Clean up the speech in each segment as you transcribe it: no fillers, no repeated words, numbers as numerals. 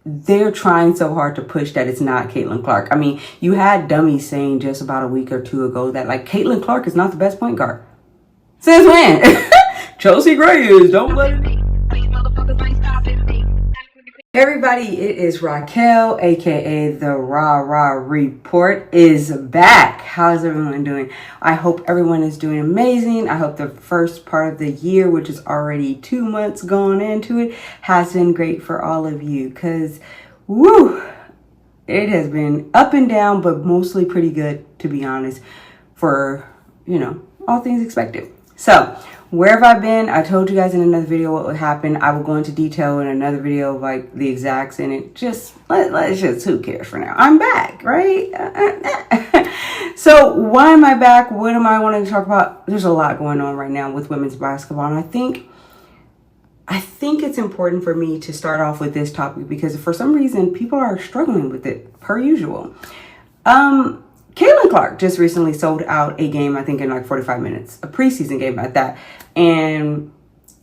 they're trying so hard to push that it's not Caitlin Clark. I mean, you had dummies saying just about a week or two ago that like Caitlin Clark is not the best point guard. Since when? Chelsea Gray is. Don't let it. Hey everybody, it is Raquel, aka the Rah Rah Report, is back. How's everyone doing? I hope everyone is doing amazing. I hope the first part of the year, which is already 2 months gone into it, has been great for all of you. Because, woo, it has been up and down, but mostly pretty good, to be honest, for, all things expected. So, where have I been? I told you guys in another video what would happen. I will go into detail in another video of like the exacts in it. Just let's just, who cares for now? I'm back, right? So why am I back? What am I wanting to talk about? There's a lot going on right now with women's basketball, and I think it's important for me to start off with this topic because for some reason people are struggling with it per usual. Caitlin Clark just recently sold out a game, I think in like 45 minutes, a preseason game at that. And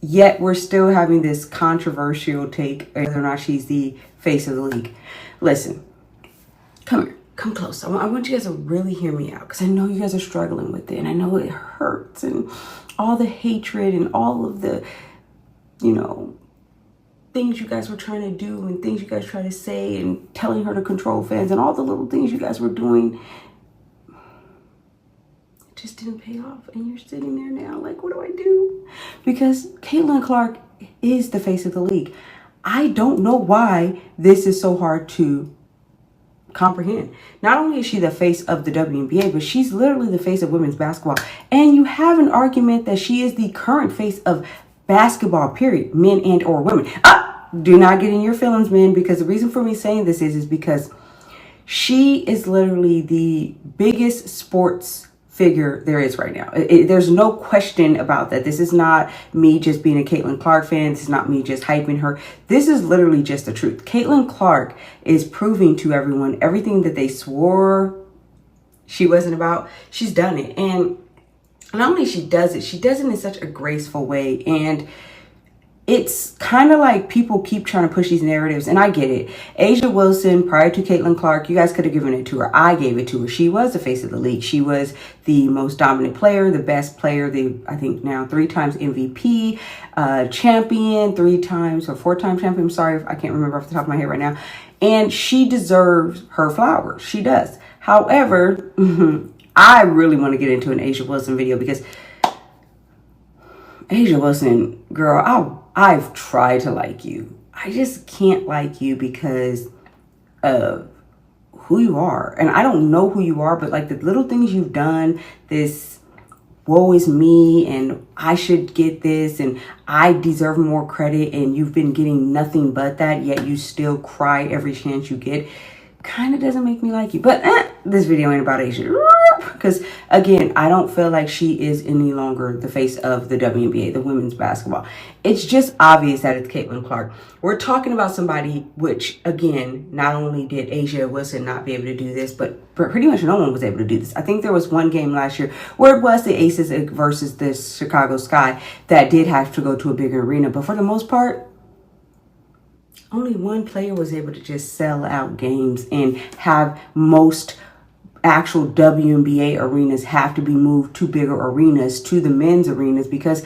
yet we're still having this controversial take whether or not she's the face of the league. Listen, come here, come close. I want you guys to really hear me out because I know you guys are struggling with it and I know it hurts and all the hatred and all of the, things you guys were trying to do and things you guys try to say and telling her to control fans and all the little things you guys were doing. Just didn't pay off and you're sitting there now like, what do I do? Because Caitlin Clark is the face of the league. I don't know why this is so hard to comprehend. Not only is she the face of the WNBA, but she's literally the face of women's basketball. And you have an argument that she is the current face of basketball, period, men and or women. Do not get in your feelings, men, because the reason for me saying this is because she is literally the biggest sports figure there is right now. There's no question about that. This is not me just being a Caitlin Clark fan. This is not me just hyping her. This is literally just the truth. Caitlin Clark is proving to everyone everything that they swore she wasn't about. She's done it. And not only she does it in such a graceful way. And it's kind of like people keep trying to push these narratives, and I get it. A'ja Wilson, prior to Caitlin Clark, you guys could have given it to her. I gave it to her. She was the face of the league. She was the most dominant player, the best player, I think now 3 times MVP, champion, 3 times or 4-time champion. I'm sorry, I can't remember off the top of my head right now. And she deserves her flowers. She does. However, I really want to get into an A'ja Wilson video because A'ja Wilson, girl, I've tried to like you. I just can't like you because of who you are. And I don't know who you are, but like the little things you've done, this woe is me and I should get this and I deserve more credit and you've been getting nothing but that, yet you still cry every chance you get, kind of doesn't make me like you. But this video ain't about A'ja. Because, again, I don't feel like she is any longer the face of the WNBA, the women's basketball. It's just obvious that it's Caitlin Clark. We're talking about somebody which, again, not only did A'ja Wilson not be able to do this, but pretty much no one was able to do this. I think there was one game last year where it was the Aces versus the Chicago Sky that did have to go to a bigger arena. But for the most part, only one player was able to just sell out games and have most actual WNBA arenas have to be moved to bigger arenas, to the men's arenas, because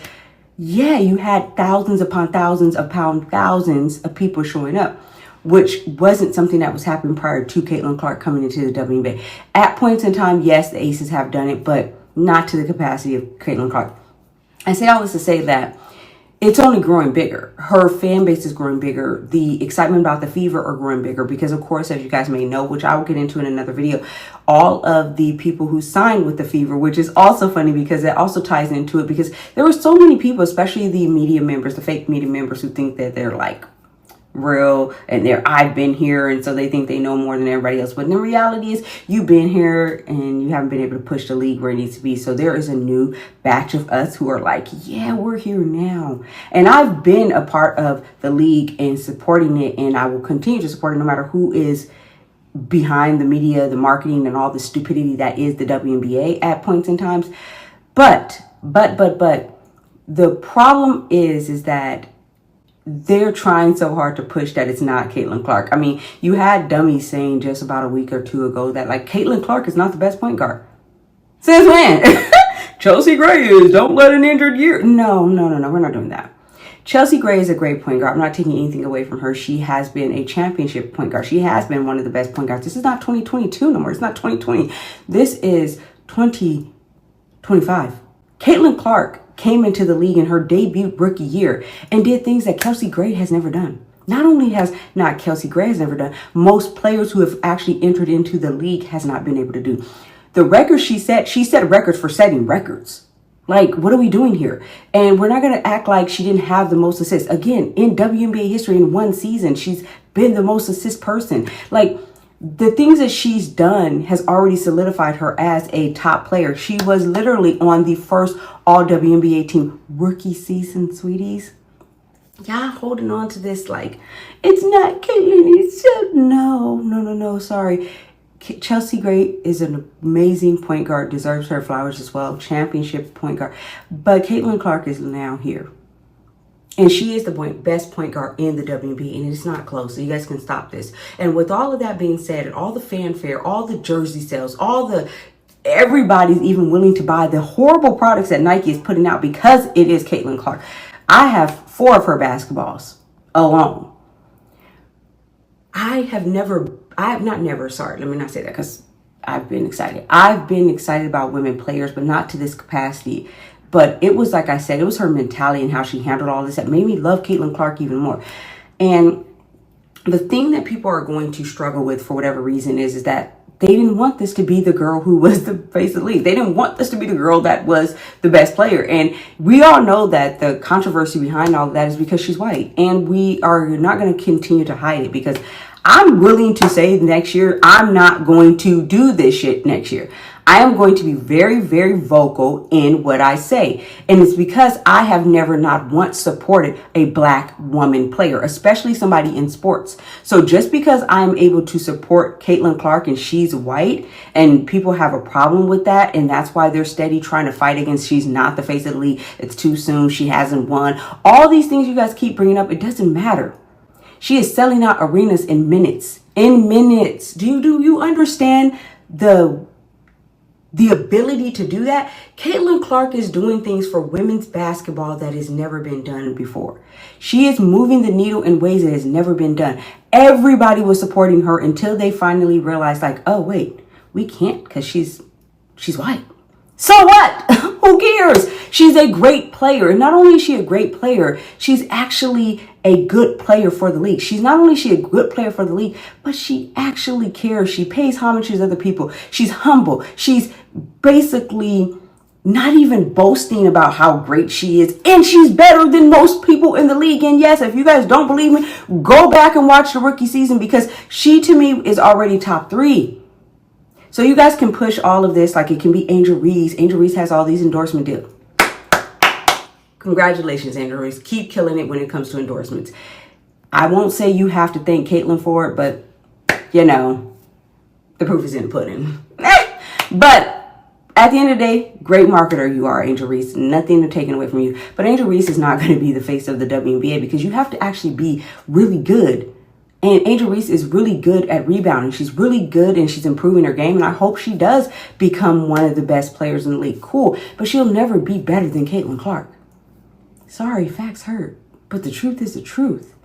you had thousands upon thousands upon thousands of people showing up, which wasn't something that was happening prior to Caitlin Clark coming into the WNBA. At points in time, yes, the Aces have done it, but not to the capacity of Caitlin Clark. I say all this to say that it's only growing bigger. Her fan base is growing bigger. The excitement about the Fever are growing bigger because, of course, as you guys may know, which I will get into in another video, all of the people who signed with the Fever, which is also funny because it also ties into it because there were so many people, especially the media members, the fake media members who think that they're like real and I've been here and so they think they know more than everybody else, but the reality is you've been here and you haven't been able to push the league where it needs to be. So there is a new batch of us who are like, yeah, we're here now. And I've been a part of the league and supporting it, and I will continue to support it no matter who is behind the media, the marketing, and all the stupidity that is the WNBA at points in times. But the problem is that they're trying so hard to push that it's not Caitlin Clark. I mean, you had dummies saying just about a week or two ago that like Caitlin Clark is not the best point guard. Since when? Chelsea Gray is, don't let an injured year. No, we're not doing that. Chelsea Gray is a great point guard. I'm not taking anything away from her. She has been a championship point guard. She has been one of the best point guards. This is not 2022 no more. It's not 2020. This is 2025. Caitlin Clark came into the league in her debut rookie year and did things that Chelsea Gray has never done. Not only has not Chelsea Gray has never done, most players who have actually entered into the league has not been able to do. The records she set records for setting records. Like, what are we doing here? And we're not going to act like she didn't have the most assists. Again, in WNBA history, in one season, she's been the most assist person. Like, the things that she's done has already solidified her as a top player. She was literally on the first all-WNBA team rookie season, sweeties. Y'all holding on to this like, it's not Caitlin. It's no, sorry. Chelsea Gray is an amazing point guard, deserves her flowers as well, championship point guard. But Caitlin Clark is now here. And she is the best point guard in the WNBA, and it's not close, so you guys can stop this. And with all of that being said, and all the fanfare, all the jersey sales, everybody's even willing to buy the horrible products that Nike is putting out because it is Caitlin Clark. I have 4 of her basketballs alone. Let me not say that because I've been excited. I've been excited about women players, but not to this capacity. But it was, like I said, it was her mentality and how she handled all this that made me love Caitlin Clark even more. And the thing that people are going to struggle with for whatever reason is that they didn't want this to be the girl who was the face of the league. They didn't want this to be the girl that was the best player. And we all know that the controversy behind all of that is because she's white. And we are not going to continue to hide it because I'm willing to say next year, I'm not going to do this shit next year. I am going to be very, very vocal in what I say. And it's because I have never not once supported a black woman player, especially somebody in sports. So just because I'm able to support Caitlin Clark and she's white and people have a problem with that, and that's why they're steady trying to fight against she's not the face of the league, it's too soon, she hasn't won. All these things you guys keep bringing up, it doesn't matter. She is selling out arenas in minutes. In minutes. Do you understand the ability to do that? Caitlin Clark is doing things for women's basketball that has never been done before. She is moving the needle in ways that has never been done. Everybody was supporting her until they finally realized, like, oh, wait, we can't because she's white. So what? Who cares? She's a great player. And not only is she a great player, she's actually a good player for the league. She's not only is she a good player for the league, but she actually cares. She pays homage to other people. She's humble. She's basically not even boasting about how great she is. And she's better than most people in the league. And yes, if you guys don't believe me, go back and watch the rookie season because she, to me, is already top 3. So you guys can push all of this like it can be Angel Reese. Angel Reese has all these endorsement deals. Congratulations, Angel Reese. Keep killing it when it comes to endorsements. I won't say you have to thank Caitlin for it, but, you know, the proof is in the pudding. But at the end of the day, great marketer you are, Angel Reese. Nothing to take away from you. But Angel Reese is not going to be the face of the WNBA because you have to actually be really good. And Angel Reese is really good at rebounding. She's really good and she's improving her game. And I hope she does become one of the best players in the league. Cool. But she'll never be better than Caitlin Clark. Sorry, facts hurt. But the truth is the truth.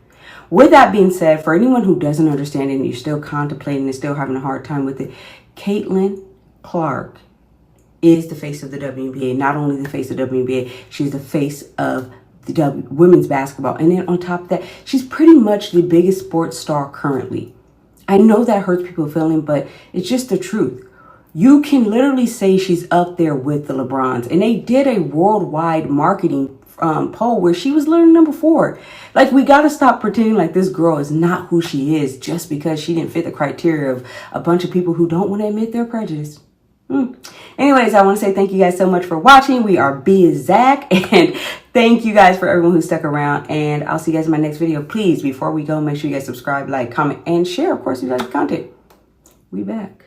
With that being said, for anyone who doesn't understand it and you're still contemplating and still having a hard time with it, Caitlin Clark is the face of the WNBA. Not only the face of the WNBA, she's the face of the women's basketball. And then on top of that, she's pretty much the biggest sports star currently. I know that hurts people's feelings, but it's just the truth. You can literally say she's up there with the LeBrons. And they did a worldwide marketing poll where she was literally number 4. Like, we got to stop pretending like this girl is not who she is just because she didn't fit the criteria of a bunch of people who don't want to admit their prejudice. Anyways, I want to say thank you guys so much for watching. We are B is Zach, and thank you guys for everyone who stuck around, and I'll see you guys in my next video. Please, before we go, make sure you guys subscribe, like, comment, and share, of course, you guys' content. We back.